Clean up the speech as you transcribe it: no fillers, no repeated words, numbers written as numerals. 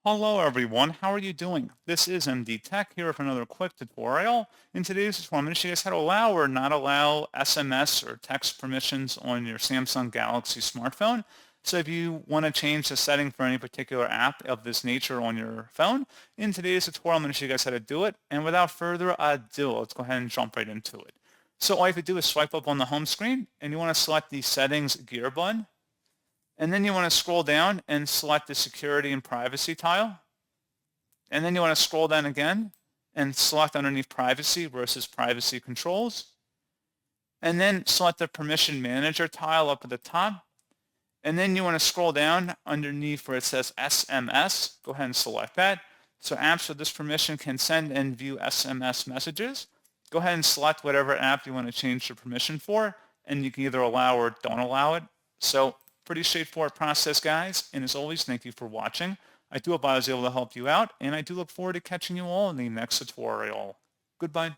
Hello everyone, how are you doing? This is MD Tech here with another quick tutorial. In today's tutorial, I'm going to show you guys how to allow or not allow SMS or text permissions on your Samsung Galaxy smartphone. So if you want to change the setting for any particular app of this nature on your phone, in today's tutorial, I'm going to show you guys how to do it. And without further ado, let's go ahead and jump right into it. So all you have to do is swipe up on the home screen and you want to select the settings gear button. And then you want to scroll down and select the security and privacy tile. And then you want to scroll down again and select underneath privacy versus privacy controls. And then select the permission manager tile up at the top. And then you want to scroll down underneath where it says SMS. Go ahead and select that. So apps with this permission can send and view SMS messages. Go ahead and select whatever app you want to change the permission for, and you can either allow or don't allow it. So pretty straightforward process, guys. And as always, thank you for watching. I do hope I was able to help you out, and I do look forward to catching you all in the next tutorial. Goodbye.